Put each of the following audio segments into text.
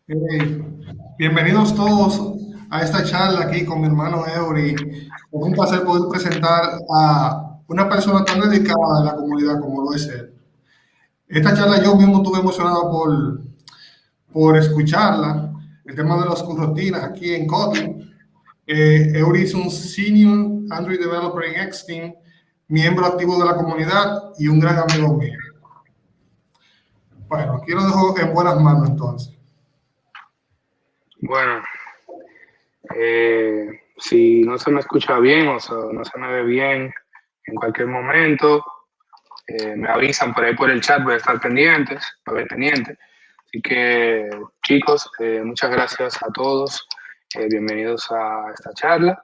Eh, Bienvenidos todos a esta charla aquí con mi hermano Eury. Es un placer poder presentar a una persona tan dedicada de la comunidad como lo es él. Esta charla yo mismo estuve emocionado por escucharla. El tema de las rutinas aquí en Kotlin. Eury es un Senior Android Developer en Xteam, miembro activo de la comunidad y un gran amigo mío. Bueno, aquí lo dejo en buenas manos entonces. Bueno, si no se me escucha bien o no se me ve bien en cualquier momento, me avisan por ahí por el chat, voy a estar pendiente. Así que, chicos, muchas gracias a todos. Bienvenidos a esta charla.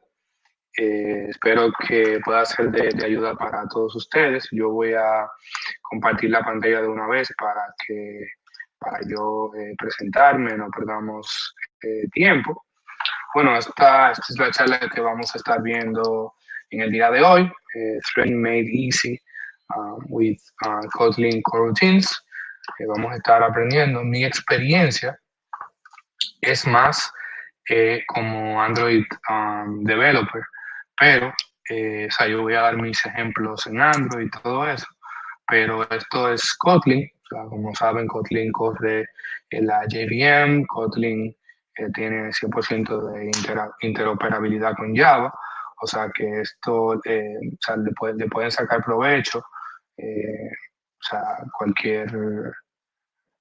Espero que pueda ser de ayuda para todos ustedes. Yo voy a compartir la pantalla de una vez para yo presentarme, no perdamos tiempo. Bueno, esta es la charla que vamos a estar viendo en el día de hoy, Threading Made Easy with Kotlin Coroutines. Vamos a estar aprendiendo. Mi experiencia es más como Android developer, pero o sea, yo voy a dar mis ejemplos en Android y todo eso, pero esto es Kotlin. O sea, como saben, Kotlin corre en la JVM, Kotlin tiene 100% de interoperabilidad con Java, o sea que esto o sea, le pueden sacar provecho, o sea,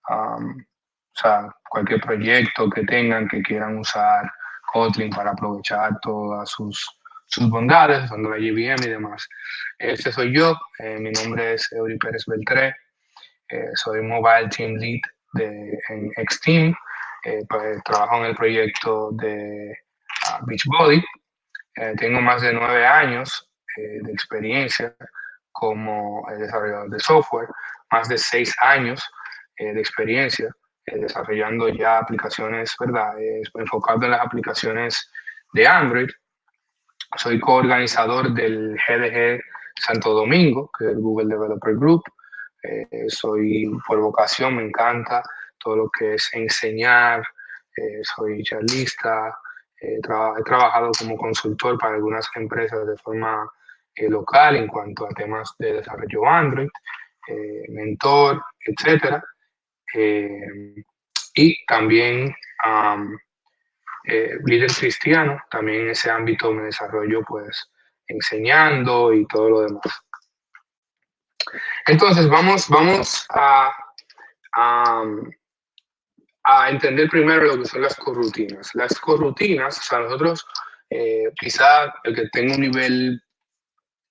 o sea, cualquier proyecto que tengan que quieran usar Kotlin para aprovechar todas sus bondades, usando la JVM y demás. Este soy yo, mi nombre es Eury Pérez Beltré, soy Mobile Team Lead en Xteam, pues, trabajo en el proyecto de Beachbody. Tengo más de 9 años de experiencia como desarrollador de software, más de 6 años de experiencia desarrollando ya aplicaciones, ¿verdad? Enfocado en las aplicaciones de Android. Soy coorganizador del GDG Santo Domingo, que es el Google Developer Group. Soy por vocación, me encanta todo lo que es enseñar, soy charlista, he trabajado como consultor para algunas empresas de forma local en cuanto a temas de desarrollo Android, mentor, etcétera. Y también líder cristiano, también en ese ámbito me desarrollo pues enseñando y todo lo demás. Entonces vamos a, a entender primero lo que son las corrutinas. Las corrutinas, o sea, nosotros quizá el que tenga un nivel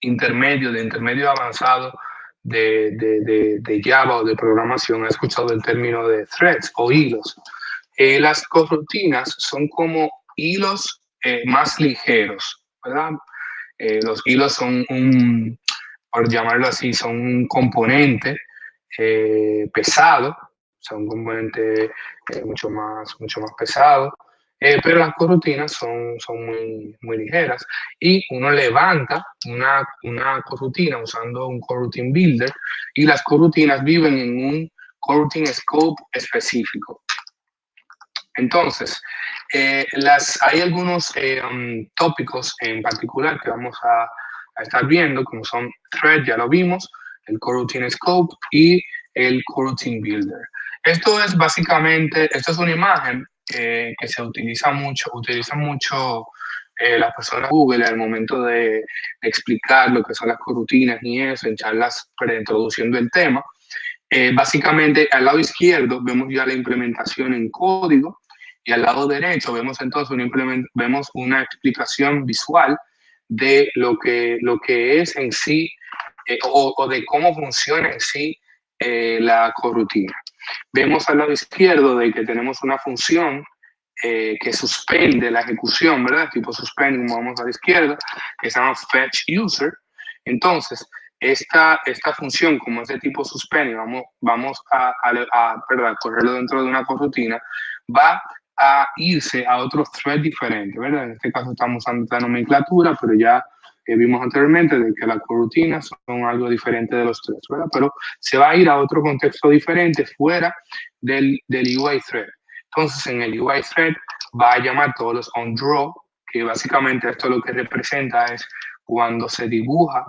intermedio, de intermedio avanzado de Java o de programación, ha escuchado el término de threads o hilos. Las corrutinas son como hilos más ligeros, ¿verdad? Los hilos son por llamarlo así, son un componente pesado, o sea, un componente mucho más pesado, pero las corrutinas son muy ligeras y uno levanta una corrutina usando un coroutine builder y las corrutinas viven en un coroutine scope específico. Entonces, hay algunos tópicos en particular que vamos a estar viendo, como son Thread, ya lo vimos, el Coroutine Scope y el Coroutine Builder. Esto es básicamente, esto es una imagen que se utiliza mucho las personas de Google al momento de explicar lo que son las corrutinas y eso, en charlas preintroduciendo el tema. Básicamente, al lado izquierdo vemos ya la implementación en código y al lado derecho vemos entonces vemos una explicación visual de lo que es en sí o de cómo funciona en sí la corrutina. Vemos al lado izquierdo de que tenemos una función que suspende la ejecución, ¿verdad? Tipo suspend, como vamos a la izquierda, que se llama fetch user. Entonces, esta función, como es de tipo suspend, vamos a correrlo dentro de una corrutina, va a irse a otro thread diferente, ¿verdad? En este caso estamos usando esta nomenclatura, pero ya vimos anteriormente de que las corrutinas son algo diferente de los threads, ¿verdad? Pero se va a ir a otro contexto diferente fuera del UI thread. Entonces, en el UI thread va a llamar todos los onDraw, que básicamente esto lo que representa es cuando se dibuja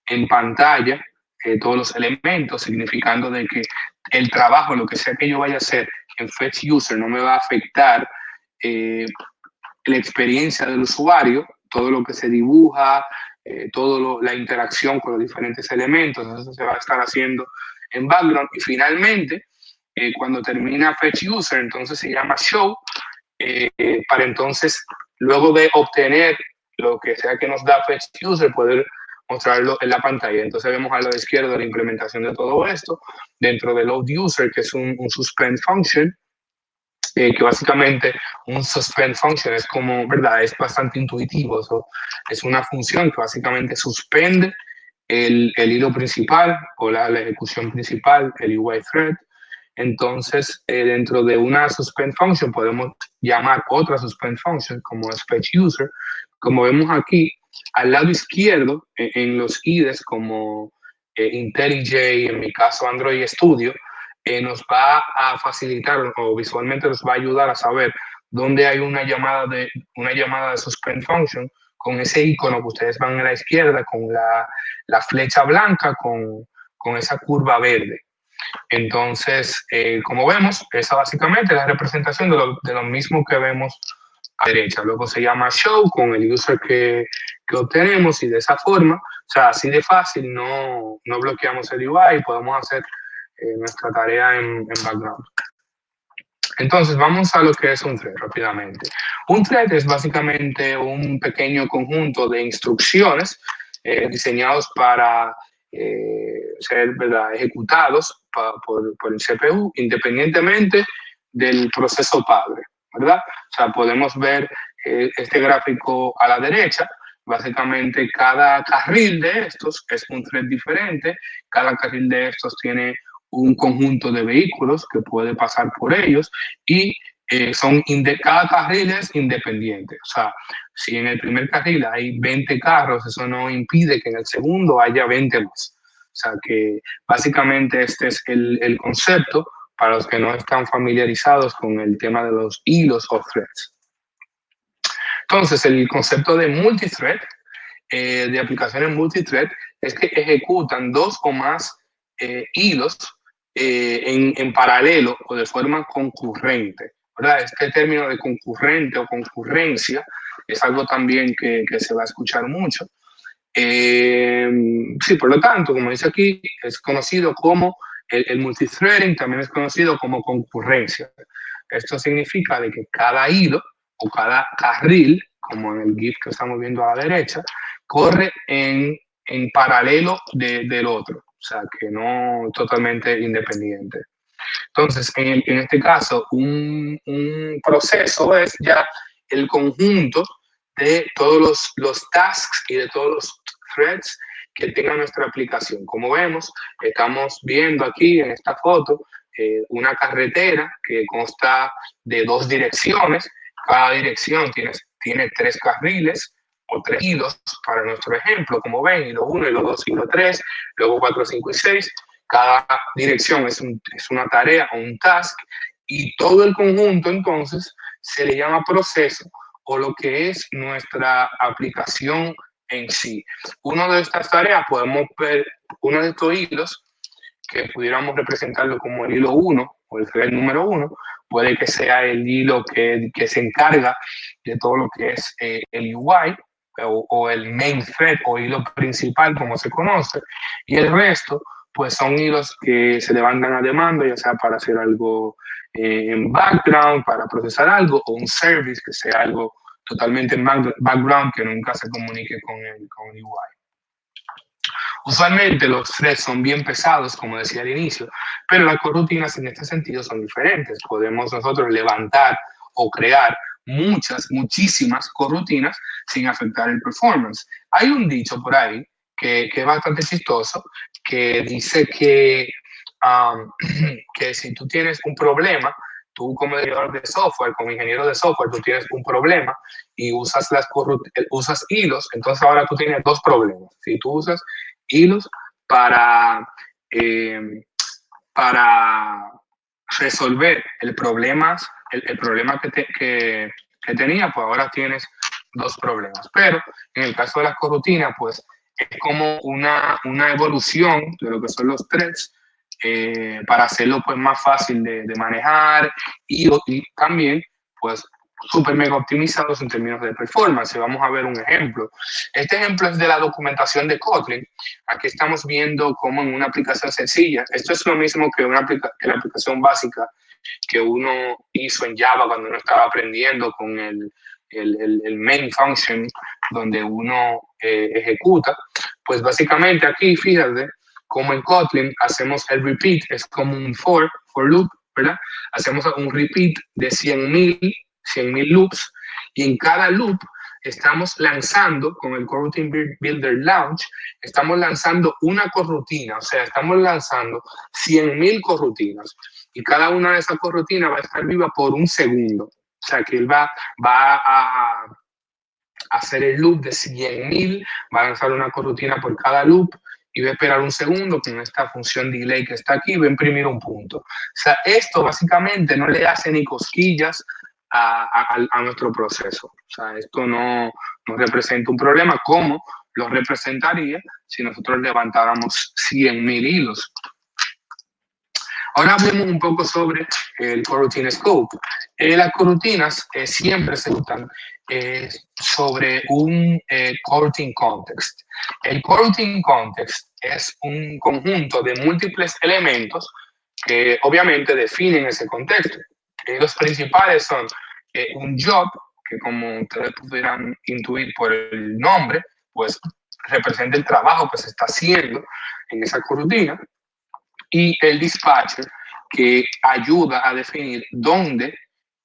en pantalla todos los elementos, significando de que el trabajo, lo que sea que yo vaya a hacer en Fetch User, no me va a afectar la experiencia del usuario, todo lo que se dibuja, toda la interacción con los diferentes elementos, eso se va a estar haciendo en background. Y finalmente, cuando termina Fetch User, entonces se llama Show, para entonces, luego de obtener lo que sea que nos da Fetch User, poder mostrarlo en la pantalla. Entonces vemos al lado izquierdo la implementación de todo esto dentro de Load User, que es un suspend function, que básicamente un suspend function es como, ¿verdad? Es bastante intuitivo. Es una función que básicamente suspende el hilo principal o la ejecución principal, el UI thread. Entonces, dentro de una suspend function podemos llamar otra suspend function como Fetch User. Como vemos aquí, al lado izquierdo, en los IDEs como IntelliJ, en mi caso Android Studio, nos va a facilitar o visualmente nos va a ayudar a saber dónde hay una llamada de suspend function con ese icono que ustedes van a la izquierda, con la flecha blanca, con esa curva verde. Entonces, como vemos, esa básicamente es la representación de lo mismo que vemos a la derecha. Luego se llama show con el user que obtenemos y de esa forma, o sea, así de fácil, no bloqueamos el UI y podemos hacer nuestra tarea en background. Entonces, vamos a lo que es un thread rápidamente. Un thread es básicamente un pequeño conjunto de instrucciones diseñados para ser, ¿verdad?, ejecutados por el CPU independientemente del proceso padre, ¿verdad? O sea, podemos ver este gráfico a la derecha. Básicamente, cada carril de estos es un thread diferente. Cada carril de estos tiene un conjunto de vehículos que puede pasar por ellos y cada carril es independiente. O sea, si en el primer carril hay 20 carros, eso no impide que en el segundo haya 20 más. O sea, que básicamente este es el concepto para los que no están familiarizados con el tema de los hilos o threads. Entonces, el concepto de multithread, de aplicaciones multithread, es que ejecutan dos o más hilos en paralelo o de forma concurrente, ¿verdad? Este término de concurrente o concurrencia es algo también que se va a escuchar mucho. Sí, por lo tanto, como dice aquí, es conocido como el multithreading, también es conocido como concurrencia. Esto significa de que cada hilo o cada carril, como en el GIF que estamos viendo a la derecha, corre en paralelo del otro, o sea, que no totalmente independiente. Entonces, en este caso, un proceso es ya el conjunto de todos los tasks y de todos los threads que tenga nuestra aplicación. Como vemos, estamos viendo aquí en esta foto una carretera que consta de 2 direcciones. Cada dirección tiene 3 carriles o 3 hilos para nuestro ejemplo, como ven, hilo 1, hilo 2, hilo 3, luego 4, 5 y 6. Cada dirección es una tarea o un task y todo el conjunto entonces se le llama proceso o lo que es nuestra aplicación en sí. Una de estas tareas podemos ver uno de estos hilos que pudiéramos representarlo como el hilo 1 o el thread número 1, puede que sea el hilo que se encarga de todo lo que es el UI o el main thread o hilo principal como se conoce, y el resto pues son hilos que se levantan a demanda, ya sea para hacer algo en background, para procesar algo, o un service que sea algo totalmente en background que nunca se comunique con el UI. Usualmente los threads son bien pesados, como decía al inicio, pero las corrutinas en este sentido son diferentes. Podemos nosotros levantar o crear muchísimas corrutinas sin afectar el performance. Hay un dicho por ahí que es bastante chistoso, que dice que si tú tienes un problema, tú como ingeniero de software, tú tienes un problema y usas hilos, entonces ahora tú tienes 2 problemas. Si tú usas hilos para resolver el problema el problema que tenía, pues ahora tienes dos problemas. Pero en el caso de las corrutinas, pues es como una evolución de lo que son los threads, para hacerlo pues más fácil de manejar y también pues súper mega optimizados en términos de performance. Vamos a ver un ejemplo. Este ejemplo es de la documentación de Kotlin. Aquí estamos viendo cómo en una aplicación sencilla, esto es lo mismo que la aplicación básica que uno hizo en Java cuando uno estaba aprendiendo con el main function donde uno ejecuta. Pues básicamente aquí, fíjate, como en Kotlin hacemos el repeat, es como un for loop, ¿verdad? Hacemos un repeat de 100,000 loops, y en cada loop estamos lanzando, con el Coroutine Builder Launch, estamos lanzando una corrutina, o sea, estamos lanzando 100,000 corrutinas, y cada una de esas corrutinas va a estar viva por un segundo. O sea, que él va a hacer el loop de 100,000, va a lanzar una corrutina por cada loop, y va a esperar un segundo con esta función delay que está aquí, va a imprimir un punto. O sea, esto básicamente no le hace ni cosquillas a nuestro proceso. O sea, esto no representa un problema como lo representaría si nosotros levantáramos 100,000 hilos. Ahora hablemos un poco sobre el coroutine scope. Las corrutinas siempre se usan sobre un coroutine context. El coroutine context es un conjunto de múltiples elementos que obviamente definen ese contexto. Los principales son un job, que como ustedes pudieran intuir por el nombre, pues representa el trabajo que se está haciendo en esa coroutine, y el dispatcher, que ayuda a definir dónde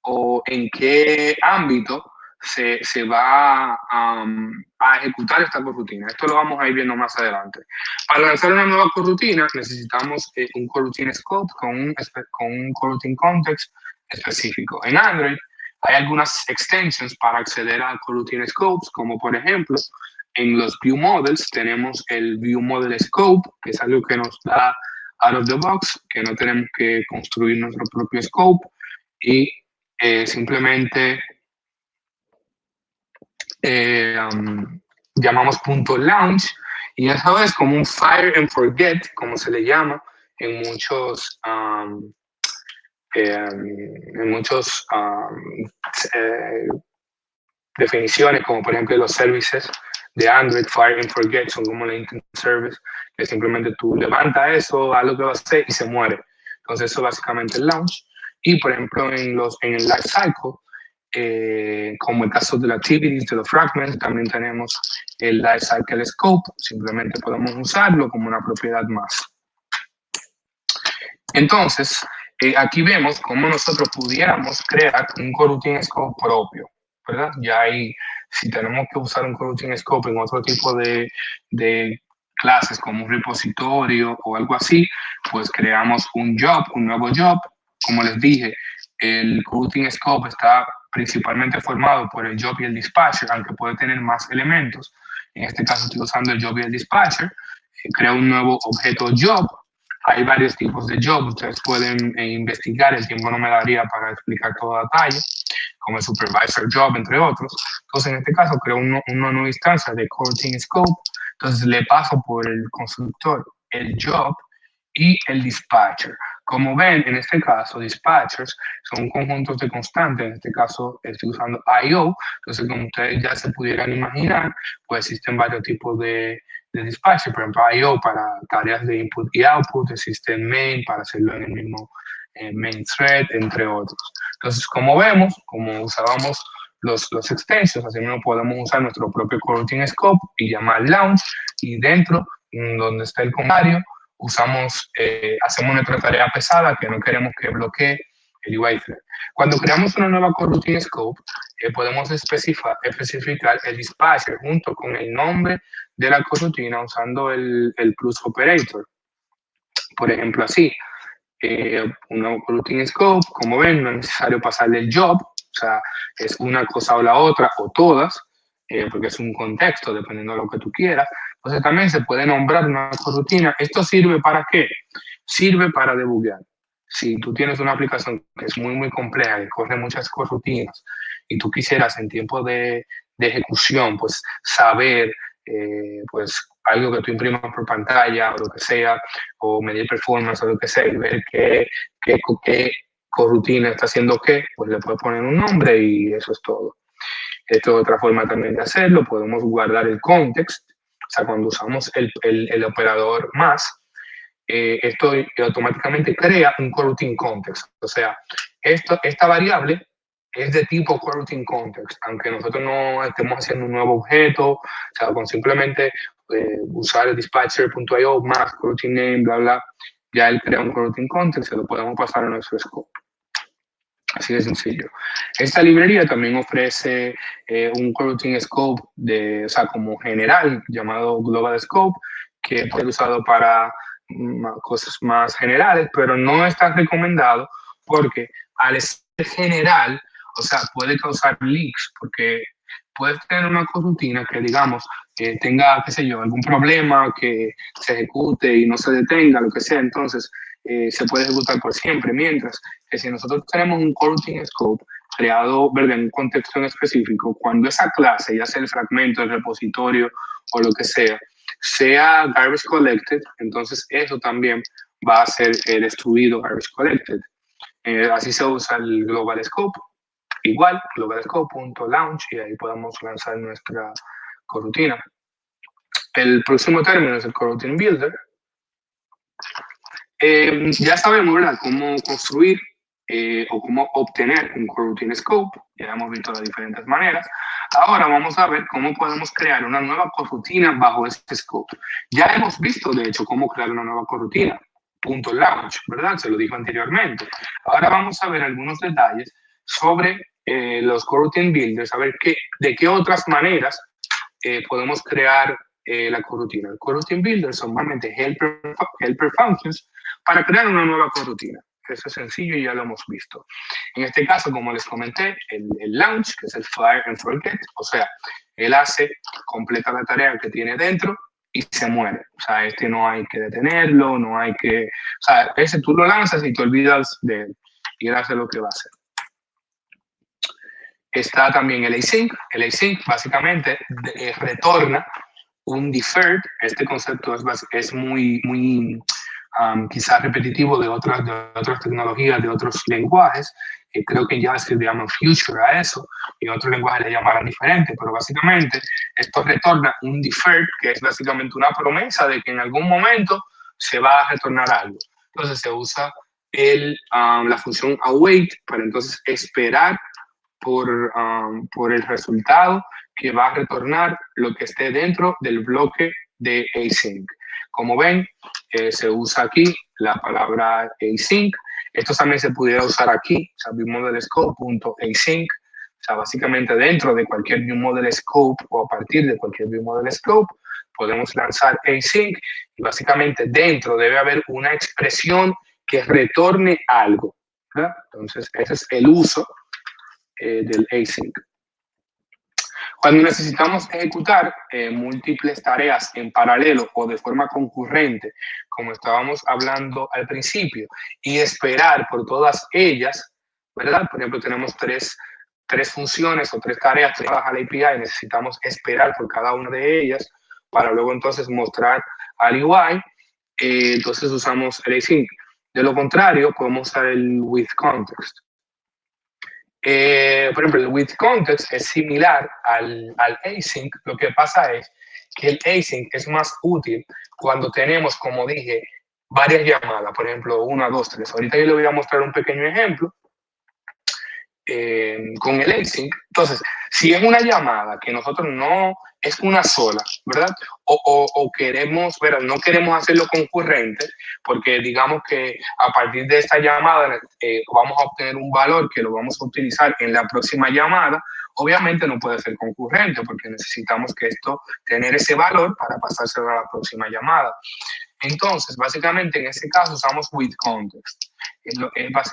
o en qué ámbito se va a ejecutar esta corrutina. Esto lo vamos a ir viendo más adelante. Para lanzar una nueva corrutina necesitamos un coroutine scope con un coroutine context específico. En Android hay algunas extensions para acceder a coroutine scopes, como por ejemplo en los view models tenemos el view model scope, que es algo que nos da out of the box, que no tenemos que construir nuestro propio scope, y simplemente llamamos .launch, y eso es como un fire and forget, como se le llama en muchos definiciones, como por ejemplo los services de Android. Fire and forget son como la intent service, que simplemente tú levantas eso, haz lo que va a hacer y se muere. Entonces eso básicamente es launch. Y por ejemplo en el life cycle, como el caso de las activities, de los fragments, también tenemos el life cycle scope. Simplemente podemos usarlo como una propiedad más. Entonces aquí vemos cómo nosotros pudiéramos crear un coroutine scope propio, ¿verdad? Ya ahí, si tenemos que usar un coroutine scope en otro tipo de clases, como un repositorio o algo así, pues creamos un nuevo job. Como les dije, el coroutine scope está principalmente formado por el job y el dispatcher, aunque puede tener más elementos. En este caso estoy usando el job y el dispatcher. Creo un nuevo objeto job. Hay varios tipos de job, ustedes pueden investigar, el tiempo no me daría para explicar todo a detalle, como el supervisor job, entre otros. Entonces, en este caso, creo una nueva instancia de coroutine scope. Entonces, le paso por el constructor el job y el dispatcher. Como ven, en este caso, dispatchers son conjuntos de constantes. En este caso, estoy usando I/O. Entonces, como ustedes ya se pudieran imaginar, pues existen varios tipos de dispatcher. Por ejemplo, I/O para tareas de input y output. Existe main para hacerlo en el mismo main thread, entre otros. Entonces, como vemos, como usábamos los extensions, así mismo podemos usar nuestro propio coroutine scope y llamar launch, y dentro, donde está el comentario, hacemos nuestra tarea pesada que no queremos que bloquee el UI thread. Cuando creamos una nueva coroutine scope, podemos especificar el dispatcher junto con el nombre de la coroutine usando el plus operator. Por ejemplo, así, un nuevo coroutine scope, como ven, no es necesario pasarle el job, o sea, es una cosa o la otra, o todas, porque es un contexto, dependiendo de lo que tú quieras. Entonces también se puede nombrar una coroutine. ¿Esto sirve para qué? Sirve para debuguear. si tú tienes una aplicación que es muy compleja, que corre muchas corrutinas, y tú quisieras en tiempo de ejecución, pues saber, pues algo que tú imprimas por pantalla o lo que sea, o medir performance o lo que sea, y ver qué corrutina está haciendo qué, pues le puedes poner un nombre y eso es todo. Esto es otra forma también de hacerlo. Podemos guardar el context, o sea, cuando usamos el operador más, esto automáticamente crea un coroutine context. O sea, esta variable es de tipo coroutine context, aunque nosotros no estemos haciendo un nuevo objeto, o sea, con simplemente usar el dispatcher.io más coroutine name, bla, bla, ya él crea un coroutine context, se lo podemos pasar a nuestro scope. Así de sencillo. Esta librería también ofrece un coroutine scope o sea, como general, llamado global scope, que puede ser usado para cosas más generales, pero no está recomendado porque al ser general, o sea, puede causar leaks, porque puedes tener una coroutine que, digamos, que tenga, qué sé yo, algún problema, que se ejecute y no se detenga, lo que sea, entonces se puede ejecutar por siempre, mientras que si nosotros tenemos un coroutine scope creado, ¿verdad?, en un contexto en específico, cuando esa clase, ya sea el fragmento, el repositorio o lo que sea garbage collected, entonces eso también va a ser destruido garbage collected. Así se usa el global scope. Igual, globalscope.launch, y ahí podemos lanzar nuestra coroutine. El próximo término es el coroutine builder. Ya sabemos, ¿verdad?, cómo construir o cómo obtener un coroutine scope. Ya hemos visto las diferentes maneras. Ahora vamos a ver cómo podemos crear una nueva corrutina bajo este scope. Ya hemos visto, de hecho, cómo crear una nueva corrutina. .launch, ¿verdad? Se lo dijo anteriormente. Ahora vamos a ver algunos detalles sobre los coroutine builders, a ver de qué otras maneras podemos crear la coroutine. El coroutine builder son normalmente helper functions para crear una nueva coroutine. Eso es sencillo y ya lo hemos visto. En este caso, como les comenté, el launch, que es el fire and forget, o sea, él completa la tarea que tiene dentro y se muere. O sea, no hay que detenerlo, no hay que... O sea, ese tú lo lanzas y te olvidas de él y él hace lo que va a hacer. Está también el async. El async básicamente retorna un deferred. Este concepto es muy quizás repetitivo de otras tecnologías, de otros lenguajes. Creo que en JavaScript le llaman future a eso, y en otros lenguajes le llamarán diferente, pero básicamente esto retorna un deferred, que es básicamente una promesa de que en algún momento se va a retornar algo. Entonces se usa la función await para entonces esperar por el resultado que va a retornar lo que esté dentro del bloque de async. Como ven, se usa aquí la palabra async. Esto también se pudiera usar aquí, o sea, viewModelScope.async. O sea, básicamente dentro de cualquier viewModelScope o a partir de cualquier viewModelScope podemos lanzar async y básicamente dentro debe haber una expresión que retorne algo, ¿verdad? Entonces, ese es el uso del async. Cuando necesitamos ejecutar múltiples tareas en paralelo o de forma concurrente, como estábamos hablando al principio, y esperar por todas ellas, ¿verdad? Por ejemplo, tenemos tres funciones o tres tareas trabajadas a la API y necesitamos esperar por cada una de ellas para luego entonces mostrar al UI, entonces usamos el async. De lo contrario, podemos usar el with context. Por ejemplo, el with context es similar al async. Lo que pasa es que el async es más útil cuando tenemos, como dije, varias llamadas. Por ejemplo, 1, 2, 3. Ahorita yo le voy a mostrar un pequeño ejemplo con el async. Entonces, si es una llamada que nosotros no es una sola, ¿verdad? O queremos, ¿verdad? No queremos hacerlo concurrente, porque digamos que a partir de esta llamada vamos a obtener un valor que lo vamos a utilizar en la próxima llamada. Obviamente no puede ser concurrente, porque necesitamos que tener ese valor para pasárselo a la próxima llamada. Entonces, básicamente, en este caso usamos with context. Es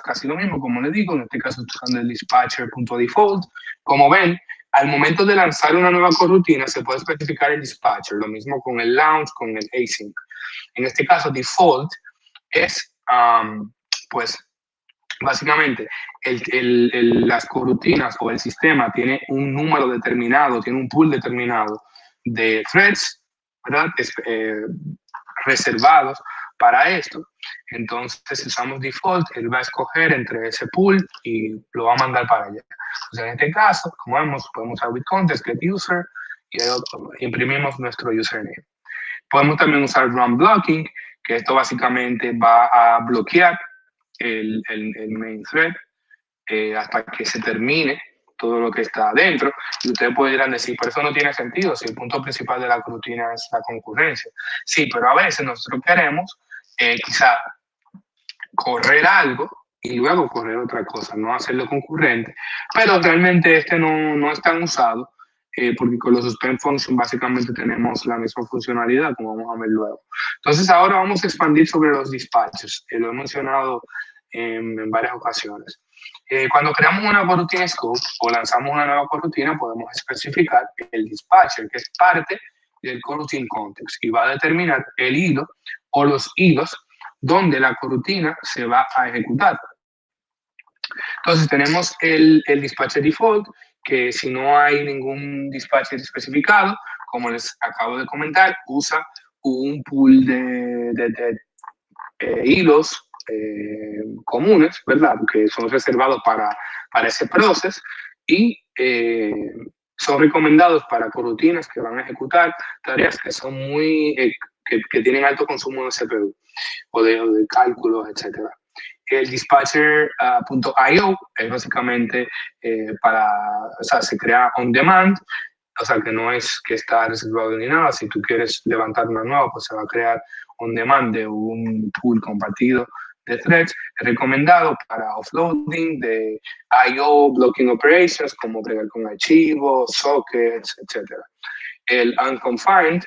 casi lo mismo, como les digo, en este caso usando el dispatcher.default. Como ven, al momento de lanzar una nueva corrutina, se puede especificar el dispatcher. Lo mismo con el launch, con el async. En este caso, default es, pues, Básicamente, las corrutinas o el sistema tiene un número determinado, tiene un pool determinado de threads, ¿verdad? Reservados para esto. Entonces, si usamos default, él va a escoger entre ese pool y lo va a mandar para allá. Entonces, en este caso, como vemos, podemos usar with context, get user, y imprimimos nuestro username. Podemos también usar run blocking, que esto básicamente va a bloquear el main thread hasta que se termine todo lo que está adentro. Y ustedes podrían decir, pero eso no tiene sentido si el punto principal de la rutina es la concurrencia. Sí, pero a veces nosotros queremos quizá correr algo y luego correr otra cosa, no hacerlo concurrente, pero realmente este no es tan usado porque con los suspend function básicamente tenemos la misma funcionalidad, como vamos a ver luego. Entonces ahora vamos a expandir sobre los dispatches, lo he mencionado en varias ocasiones. Cuando creamos una coroutine scope o lanzamos una nueva coroutine, podemos especificar el dispatcher, que es parte del coroutine context, y va a determinar el hilo o los hilos donde la coroutine se va a ejecutar. Entonces tenemos el dispatcher default, que si no hay ningún dispatcher especificado, como les acabo de comentar, usa un pool de hilos comunes, ¿verdad? Que son reservados para ese proceso y son recomendados para corrutinas que van a ejecutar tareas que son que tienen alto consumo de CPU o de cálculos, etcétera. El dispatcher.io es básicamente se crea on demand, o sea que no es que está reservado ni nada. Si tú quieres levantar una nueva, pues se va a crear on demand de un pool compartido de threads. Es recomendado para offloading de I/O, blocking operations, como bregar con archivos, sockets, etc. El unconfined,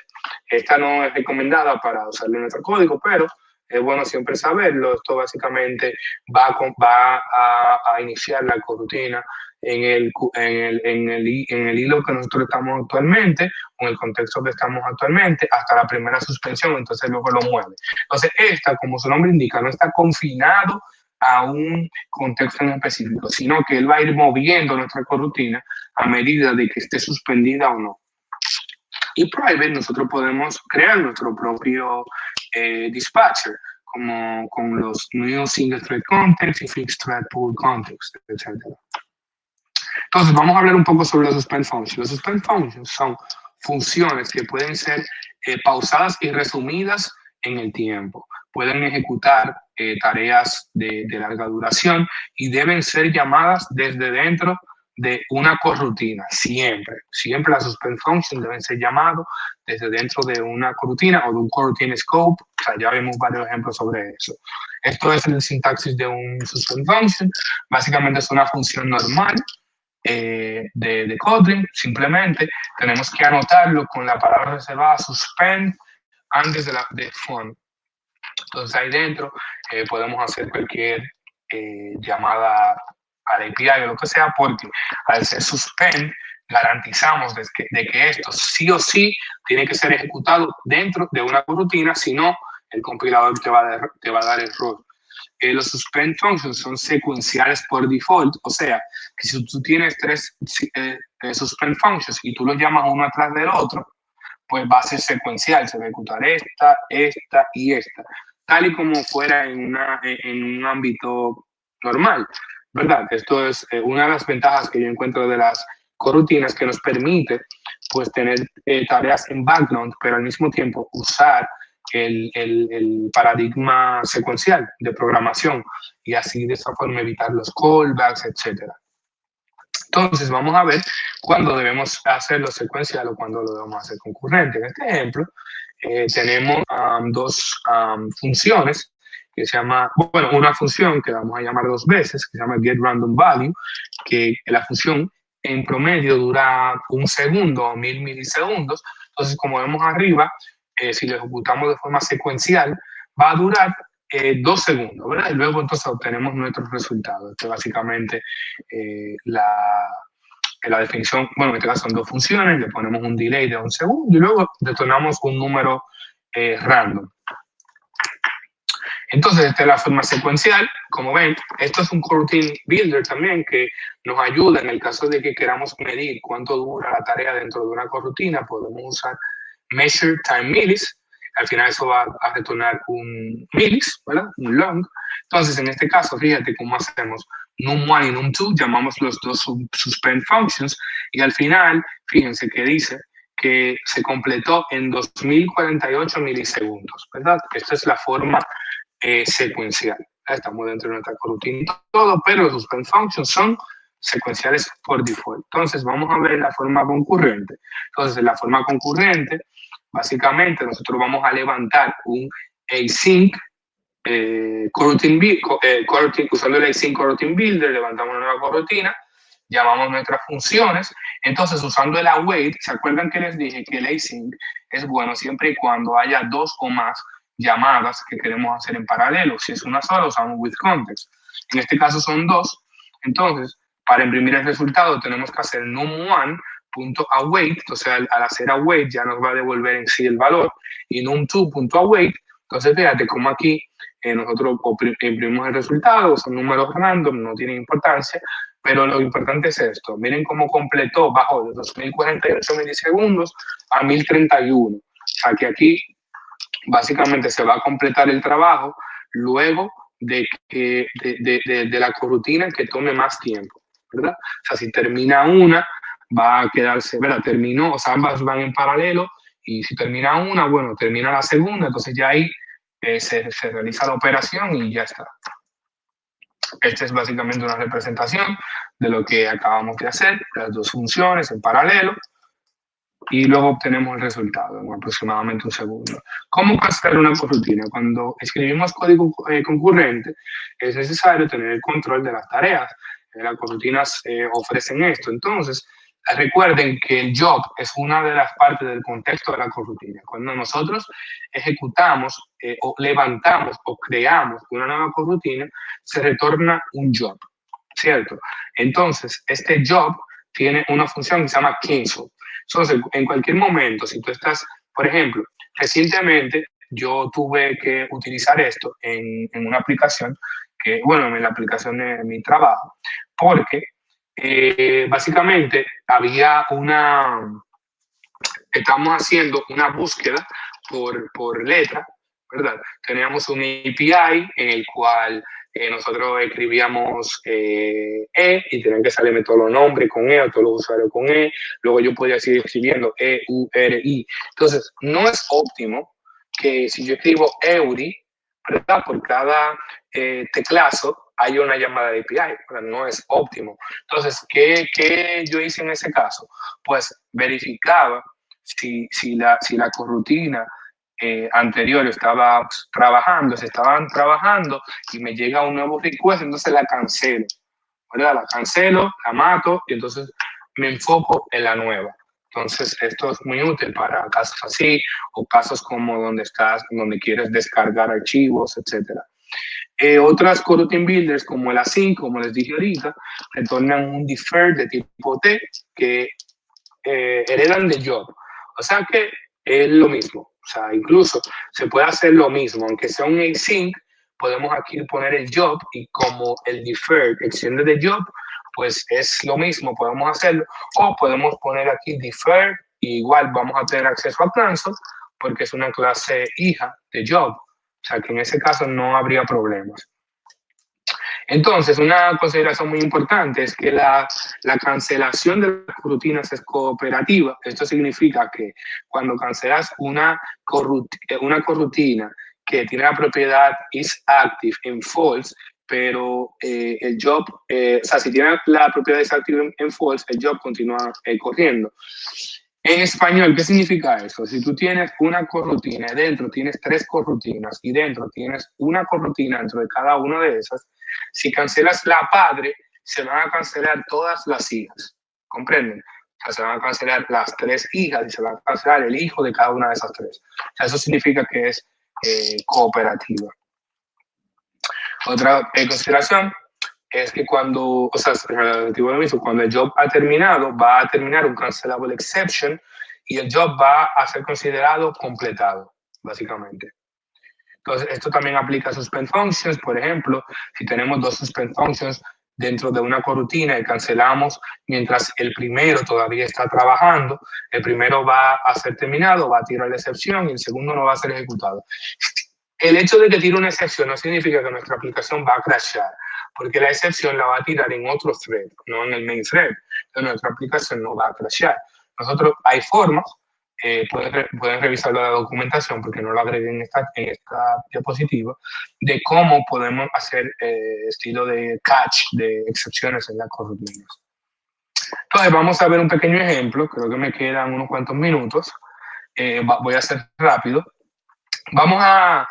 esta no es recomendada para usarlo en nuestro código, pero es bueno siempre saberlo. Esto básicamente va a iniciar la coroutine en el hilo que nosotros estamos actualmente, o en el contexto que estamos actualmente, hasta la primera suspensión, entonces luego lo mueve. Entonces, esta, como su nombre indica, no está confinado a un contexto en específico, sino que él va a ir moviendo nuestra coroutine a medida de que esté suspendida o no. Y private, nosotros podemos crear nuestro propio dispatcher, como con los new single thread context y fixed thread pool context, etc. Entonces, vamos a hablar un poco sobre los suspend functions. Los suspend functions son funciones que pueden ser pausadas y resumidas en el tiempo. Pueden ejecutar tareas de larga duración y deben ser llamadas desde dentro de una corrutina, siempre. Siempre las suspend functions deben ser llamadas desde dentro de una corrutina o de un coroutine scope. O sea, ya vimos varios ejemplos sobre eso. Esto es el sintaxis de un suspend function. Básicamente es una función normal de Kotlin. Simplemente tenemos que anotarlo con la palabra reservada suspend antes de fun. Entonces ahí dentro podemos hacer cualquier llamada al API o lo que sea, porque al ser suspend garantizamos de que esto sí o sí tiene que ser ejecutado dentro de una rutina, si no el compilador te va a dar error. Los suspend functions son secuenciales por default, o sea, que si tú tienes 3 suspend functions y tú los llamas uno atrás del otro, pues va a ser secuencial, se va a ejecutar esta y esta, tal y como fuera en un ámbito normal, ¿verdad? Esto es una de las ventajas que yo encuentro de las corrutinas, que nos permite pues tener tareas en background, pero al mismo tiempo usar el paradigma secuencial de programación y así de esa forma evitar los callbacks, etc. Entonces vamos a ver cuándo debemos hacerlo secuencial o cuándo lo debemos hacer concurrente. En este ejemplo tenemos dos funciones que se llama, bueno, una función que vamos a llamar 2 veces, que se llama getRandomValue, que la función en promedio dura 1 segundo o 1000 milisegundos. Entonces, como vemos arriba, si lo ejecutamos de forma secuencial, va a durar 2 segundos, ¿verdad? Y luego entonces obtenemos nuestros resultados. Esto es básicamente la definición. Bueno, en este caso son 2 funciones, le ponemos un delay de 1 segundo y luego detonamos un número random. Entonces, esta es la forma secuencial. Como ven, esto es un coroutine builder también que nos ayuda en el caso de que queramos medir cuánto dura la tarea dentro de una coroutine. Podemos usar measure time millis. Al final eso va a retornar un millis, ¿verdad? Un long. Entonces, en este caso, fíjate cómo hacemos num1 y num2, llamamos los dos suspend functions, y al final, fíjense que dice que se completó en 2048 milisegundos, ¿verdad? Esta es la forma secuencial. Estamos dentro de nuestra coroutine y todo, pero los suspend functions son secuenciales por default. Entonces, vamos a ver la forma concurrente. Entonces, en la forma concurrente, básicamente, nosotros vamos a levantar un async coroutine, usando el async coroutine builder, levantamos una nueva coroutine, llamamos nuestras funciones. Entonces, usando el await, ¿se acuerdan que les dije que el async es bueno siempre y cuando haya dos o más llamadas que queremos hacer en paralelo? Si es una sola, usamos with context. En este caso son dos. Entonces, para imprimir el resultado tenemos que hacer num1.await. Entonces, al hacer await ya nos va a devolver en sí el valor. Y num2.await. Entonces, fíjate cómo aquí nosotros imprimimos el resultado. Son números random, no tienen importancia. Pero lo importante es esto. Miren cómo completó, bajó de 2048 milisegundos a 1031. O sea que aquí básicamente se va a completar el trabajo luego de la coroutine que tome más tiempo, ¿verdad? O sea, si termina una, va a quedarse, ¿verdad? Terminó, o sea, ambas van en paralelo, y si termina una, bueno, termina la segunda, entonces ya ahí se realiza la operación y ya está. Esta es básicamente una representación de lo que acabamos de hacer, las dos funciones en paralelo, y luego obtenemos el resultado en aproximadamente un segundo. ¿Cómo cancelar una coroutine? Cuando escribimos código concurrente, es necesario tener el control de las tareas. Las coroutinas ofrecen esto. Entonces, recuerden que el job es una de las partes del contexto de la coroutine. Cuando nosotros ejecutamos o levantamos o creamos una nueva coroutine, se retorna un job, ¿cierto? Entonces, este job tiene una función que se llama cancel. Entonces, en cualquier momento, si tú estás, por ejemplo, recientemente yo tuve que utilizar esto en una aplicación, que, bueno, en la aplicación de mi trabajo, porque básicamente estábamos haciendo una búsqueda por letra, ¿verdad? Teníamos un API en el cual nosotros escribíamos y tenían que salirme todos los nombres con o todos los usuarios con luego yo podía seguir escribiendo EURI. Entonces, no es óptimo que si yo escribo EURI, ¿verdad? Por cada teclazo hay una llamada de API, ¿verdad? No es óptimo. Entonces, ¿qué yo hice en ese caso? Pues verificaba si la coroutine anterior se estaban trabajando y me llega un nuevo request, entonces la cancelo, ¿verdad? La cancelo, la mato y entonces me enfoco en la nueva. Entonces, esto es muy útil para casos así o casos como donde quieres descargar archivos, etc. Otras coroutine builders como el async, como les dije ahorita, retornan un defer de tipo T que heredan de job. O sea que es lo mismo. O sea, incluso se puede hacer lo mismo, aunque sea un async, podemos aquí poner el job y como el deferred extiende de job, pues es lo mismo, podemos hacerlo. O podemos poner aquí deferred y igual vamos a tener acceso a cancel porque es una clase hija de job. O sea que en ese caso no habría problemas. Entonces, una consideración muy importante es que la cancelación de las corrutinas es cooperativa. Esto significa que cuando cancelas una corrutina que tiene la propiedad is active en false, pero el job, o sea, si tiene la propiedad is active en false, el job continúa corriendo. En español, ¿qué significa eso? Si tú tienes una corrutina, dentro tienes 3 corrutinas y dentro tienes una corrutina dentro de cada una de esas, si cancelas la padre, se van a cancelar todas las hijas. ¿Comprenden? O sea, se van a cancelar las 3 hijas y se va a cancelar el hijo de cada una de esas 3. O sea, eso significa que es cooperativa. Otra consideración es que cuando el job ha terminado, va a terminar un cancelable exception y el job va a ser considerado completado, básicamente. Entonces, esto también aplica a suspend functions. Por ejemplo, si tenemos dos suspend functions dentro de una coroutine y cancelamos mientras el primero todavía está trabajando, el primero va a ser terminado, va a tirar la excepción y el segundo no va a ser ejecutado. El hecho de que tire una excepción no significa que nuestra aplicación va a crashar, porque la excepción la va a tirar en otro thread, no en el main thread. Entonces, nuestra aplicación no va a crashar. Nosotros, hay formas, pueden revisar la documentación, porque no lo agregué en esta diapositiva, de cómo podemos hacer estilo de catch de excepciones en las corrutinas. Entonces, vamos a ver un pequeño ejemplo, creo que me quedan unos cuantos minutos. Voy a hacer rápido. Vamos a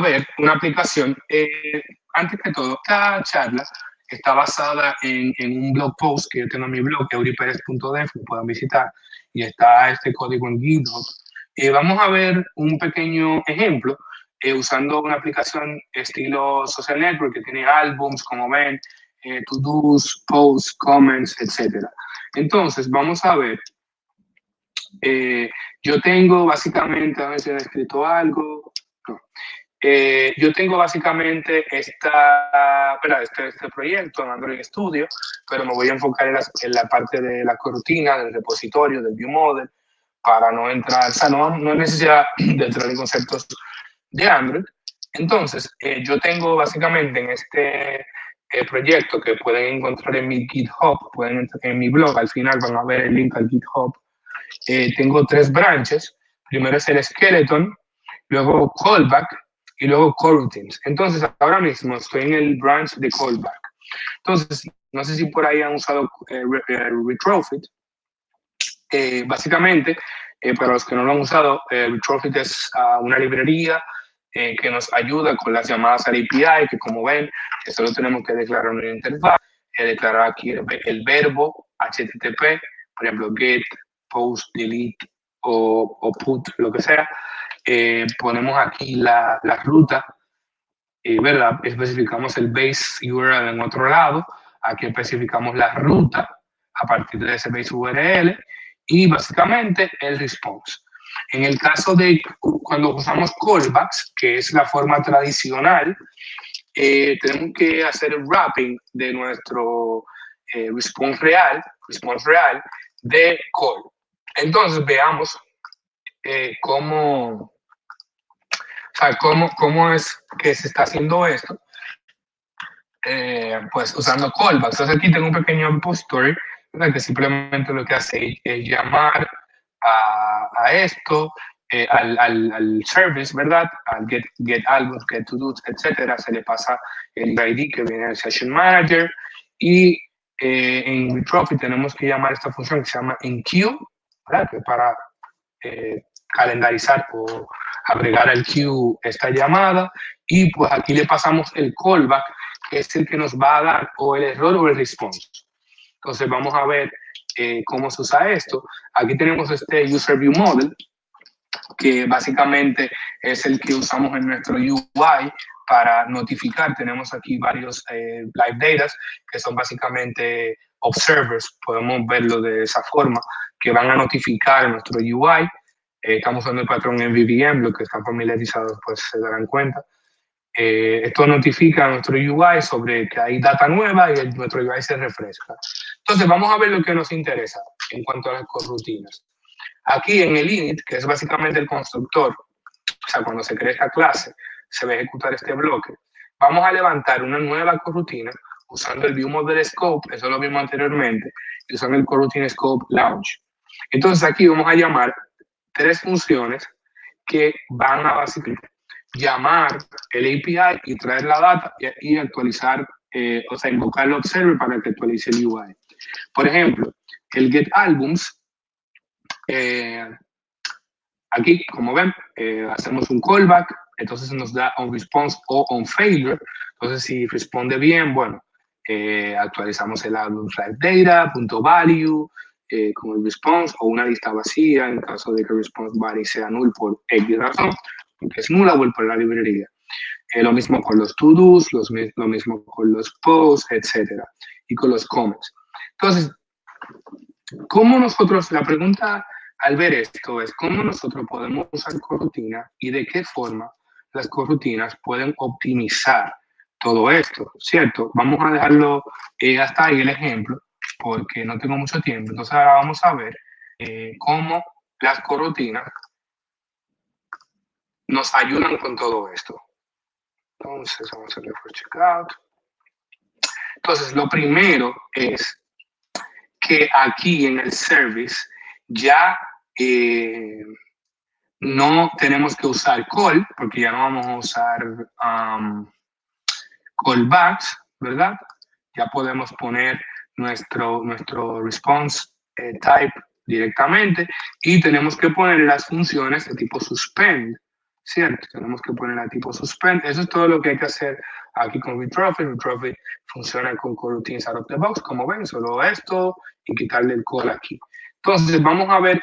ver una aplicación. Antes que todo, esta charla está basada en un blog post que yo tengo en mi blog, euriperez.dev, lo pueden visitar, y está este código en GitHub. Vamos a ver un pequeño ejemplo usando una aplicación estilo social network que tiene álbums, como ven, to-dos, posts, comments, etc. Entonces, vamos a ver. Yo tengo básicamente, a ver si he escrito algo. No. Yo tengo básicamente este proyecto en Android Studio, pero me voy a enfocar en la parte de la corrutina, del repositorio, del view model, para no entrar, o sea, no hay necesidad de entrar en conceptos de Android. Entonces, yo tengo básicamente en este proyecto que pueden encontrar en mi GitHub, pueden entrar en mi blog, al final van a ver el link al GitHub. Tengo 3 branches. Primero es el skeleton, luego callback y luego coroutines. Entonces, ahora mismo estoy en el branch de callback. Entonces, no sé si por ahí han usado Retrofit. Básicamente, para los que no lo han usado, Retrofit es una librería que nos ayuda con las llamadas al API, que como ven, solo tenemos que declarar una interfaz, declarar aquí el verbo HTTP, por ejemplo, get, post, delete o put, lo que sea. Ponemos aquí la ruta, ¿verdad? Especificamos el base URL en otro lado. Aquí especificamos la ruta a partir de ese base URL y básicamente el response. En el caso de cuando usamos callbacks, que es la forma tradicional, tenemos que hacer el wrapping de nuestro response real de call. Entonces veamos cómo es que se está haciendo esto. Pues usando callbacks. Entonces aquí tengo un pequeño repository, ¿verdad? Que simplemente lo que hace es llamar a esto, al service, ¿verdad? Al get albums, get to do's, etcétera. Se le pasa el ID que viene del session manager y en Retrofit tenemos que llamar esta función que se llama enqueue, ¿verdad? Que para calendarizar o agregar al queue esta llamada, y pues aquí le pasamos el callback, que es el que nos va a dar o el error o el response. Entonces vamos a ver cómo se usa esto. Aquí tenemos este User View Model, que básicamente es el que usamos en nuestro UI para notificar. Tenemos aquí varios live data, que son básicamente observers, podemos verlo de esa forma, que van a notificar nuestro UI. Estamos usando el patrón MVVM, los que están familiarizados pues se darán cuenta. Esto notifica a nuestro UI sobre que hay data nueva y nuestro UI se refresca. Entonces vamos a ver lo que nos interesa en cuanto a las corrutinas. Aquí en el init, que es básicamente el constructor, o sea, cuando se crea esta clase, se va a ejecutar este bloque. Vamos a levantar una nueva corrutina usando el view model scope, eso lo vimos anteriormente, y usando el coroutine scope launch. Entonces aquí vamos a llamar 3 funciones que van a básicamente llamar el API y traer la data y actualizar, o sea, invocar el observer para que actualice el UI. Por ejemplo, el get albums, aquí, como ven, hacemos un callback, entonces nos da on response o on failure. Entonces, si responde bien, bueno, actualizamos el album live data.value con el response o una lista vacía en caso de que el response value sea null por X razón, porque es nullable por la librería. Lo mismo con los to-dos, lo mismo con los posts, etcétera, y con los comments. Entonces, ¿cómo nosotros, la pregunta al ver esto es, cómo nosotros podemos usar corrutina y de qué forma las corrutinas pueden optimizar todo esto, ¿cierto? Vamos a dejarlo hasta ahí el ejemplo, porque no tengo mucho tiempo. Entonces ahora vamos a ver cómo las corrutinas nos ayudan con todo esto. Entonces vamos a hacer for checkout. Entonces lo primero es que aquí en el service ya no tenemos que usar call, porque ya no vamos a usar callbacks, ¿verdad? Ya podemos poner nuestro response type directamente y tenemos que poner las funciones de tipo suspend, ¿cierto? Tenemos que poner a tipo suspend. Eso es todo lo que hay que hacer aquí con Retrophy. Retrophy funciona con coroutines out of the box, como ven, solo esto y quitarle el call aquí. Entonces, vamos a ver.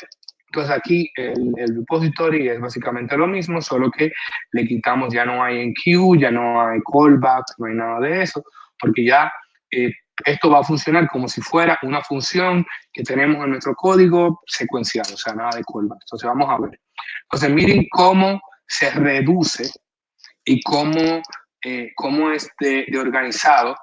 Entonces aquí el repository es básicamente lo mismo, solo que le quitamos, ya no hay enqueue, ya no hay callbacks, no hay nada de eso, porque ya esto va a funcionar como si fuera una función que tenemos en nuestro código secuencial, o sea, nada de callbacks. Entonces vamos a ver. Entonces miren cómo se reduce y cómo es de organizado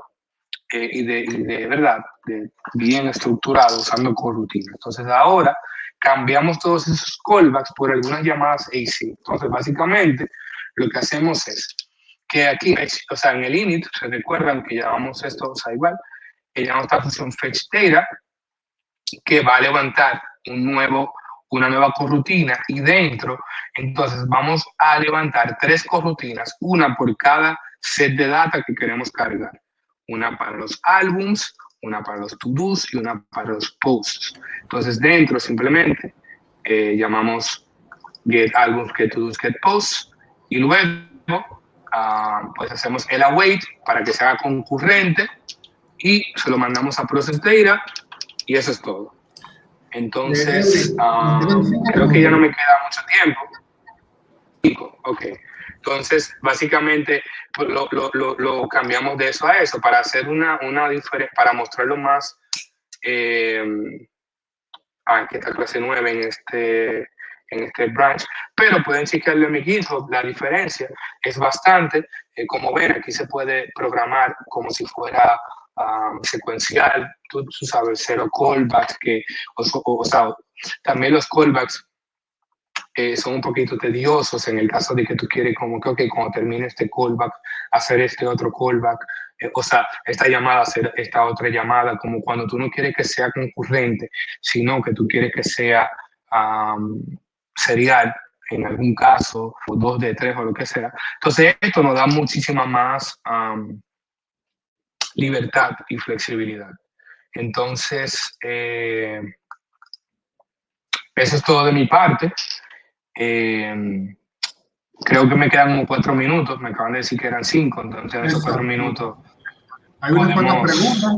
y de verdad, de bien estructurado usando coroutines. Entonces ahora cambiamos todos esos callbacks por algunas llamadas AC. Entonces, básicamente, lo que hacemos es que aquí, o sea, en el init, se recuerdan que llamamos esto, o sea, igual, que llamamos esta función fetch data, que va a levantar una nueva corrutina y dentro, entonces vamos a levantar 3 corrutinas, una por cada set de data que queremos cargar. Una para los álbums, una para los to-dos y una para los posts. Entonces, dentro simplemente llamamos get albums, get to-dos, get posts y luego pues hacemos el await para que se haga concurrente y se lo mandamos a process data y eso es todo. Entonces, creo que ya no me queda mucho tiempo. Ok. Entonces, básicamente, pues, lo cambiamos de eso a eso para hacer una diferencia, para mostrarlo más. Que está clase 9 en este branch, pero pueden chequearlo en mi GitHub. La diferencia es bastante. Como ven, aquí se puede programar como si fuera secuencial, tú sabes, 0 callbacks, o sea, también los callbacks son un poquito tediosos en el caso de que tú quieres como que, ok, cuando termine este callback, hacer este otro callback, o sea, esta llamada, hacer esta otra llamada, como cuando tú no quieres que sea concurrente, sino que tú quieres que sea serial, en algún caso, o 2 de 3 o lo que sea. Entonces, esto nos da muchísima más libertad y flexibilidad. Entonces, eso es todo de mi parte. Creo que me quedan como 4 minutos, me acaban de decir que eran 5, entonces en esos 4 minutos hay unas cuantas preguntas.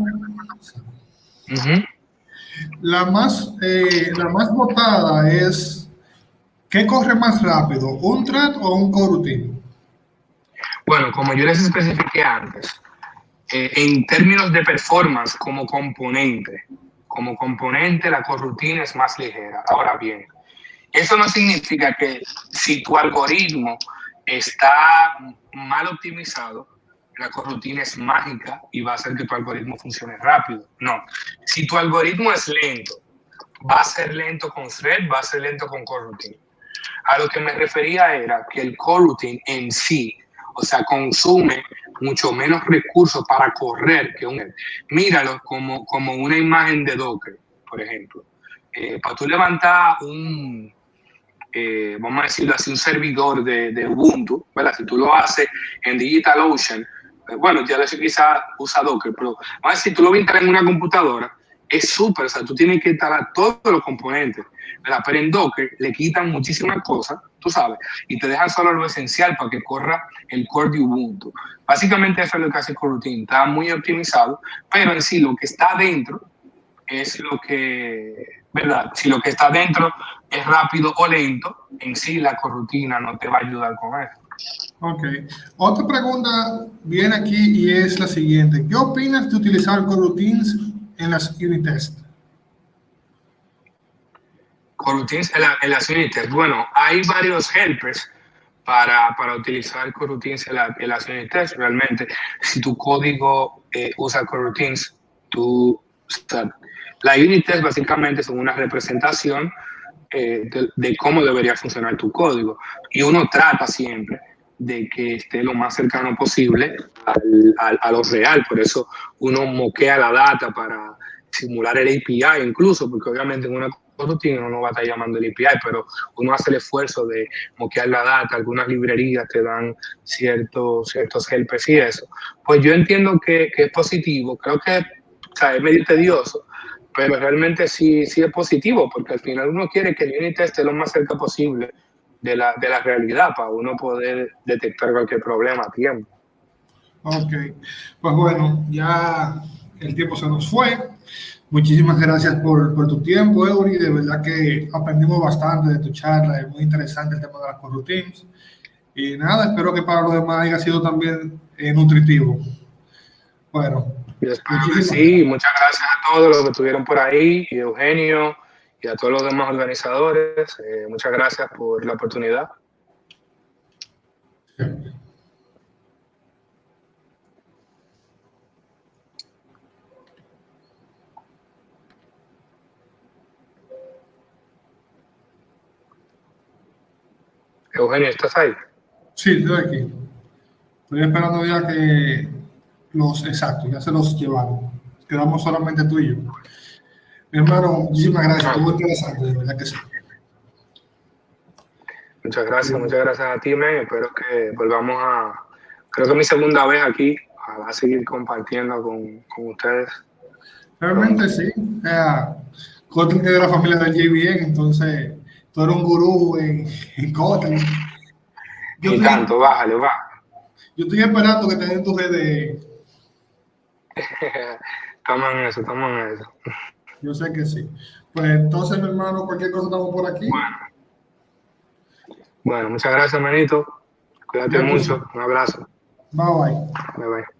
La más votada es, ¿qué corre más rápido, un thread o un coroutine? Bueno, como yo les especifiqué antes, en términos de performance como componente la coroutine es más ligera. Ahora bien, eso no significa que si tu algoritmo está mal optimizado, la coroutine es mágica y va a hacer que tu algoritmo funcione rápido. No. Si tu algoritmo es lento, va a ser lento con thread, va a ser lento con coroutine. A lo que me refería era que el coroutine en sí, o sea, consume mucho menos recursos para correr que un thread. Míralo como una imagen de Docker, por ejemplo. Para tú levantar vamos a decirlo así, un servidor de Ubuntu, ¿verdad? Si tú lo haces en DigitalOcean, bueno, ya eso quizás usa Docker, pero vamos a decir, si tú lo instalas en una computadora, es súper, o sea, tú tienes que instalar todos los componentes, ¿verdad? Pero en Docker le quitan muchísimas cosas, tú sabes, y te dejan solo lo esencial para que corra el core de Ubuntu. Básicamente eso es lo que hace Coroutine, está muy optimizado, pero en sí lo que está dentro es lo que, ¿verdad? Si lo que está dentro es rápido o lento, en sí la coroutine no te va a ayudar con eso. Ok. Otra pregunta viene aquí y es la siguiente. ¿Qué opinas de utilizar coroutines en las unit tests? Coroutines en las unit tests. Bueno, hay varios helpers para utilizar coroutines en las unit tests. Realmente, si tu código usa coroutines, o sea, la unit test básicamente son una representación de cómo debería funcionar tu código. Y uno trata siempre de que esté lo más cercano posible a lo real. Por eso uno moquea la data para simular el API incluso, porque obviamente en una coroutine uno no va a estar llamando el API, pero uno hace el esfuerzo de moquear la data. Algunas librerías te dan ciertos helpers y eso. Pues yo entiendo que es positivo. Creo que, o sea, es medio tedioso, pero realmente sí es positivo, porque al final uno quiere que el unit test esté lo más cerca posible de la realidad para uno poder detectar cualquier problema a tiempo. Ok, pues bueno, ya el tiempo se nos fue. Muchísimas gracias por tu tiempo, Eury. De verdad que aprendimos bastante de tu charla. Es muy interesante el tema de las coroutines. Y nada, espero que para los demás haya sido también nutritivo. Bueno, Yo espero que muchísimas sí. gracias. Muchas gracias a todos los que estuvieron por ahí, y Eugenio, y a todos los demás organizadores. Muchas gracias por la oportunidad. Eugenio, ¿estás ahí? Sí, estoy aquí. Estoy esperando ya que exactos, ya se los llevaron. Quedamos solamente tú y yo. Mi hermano, muchísimas gracias. Estuvo interesante, de verdad que sí. Muchas gracias a ti, men. Espero que volvamos creo que es mi segunda vez aquí, a seguir compartiendo con ustedes. Realmente sí. Kotlin es de la familia del JVM, entonces tú eres un gurú en Kotlin. Ni tanto, bájale, va. Yo estoy esperando que te den tu GD. Estamos en eso. Yo sé que sí. Pues entonces, mi hermano, cualquier cosa estamos por aquí. Bueno, muchas gracias, manito. Cuídate Ya tú mucho. sabes. Un abrazo. Bye bye. Bye bye.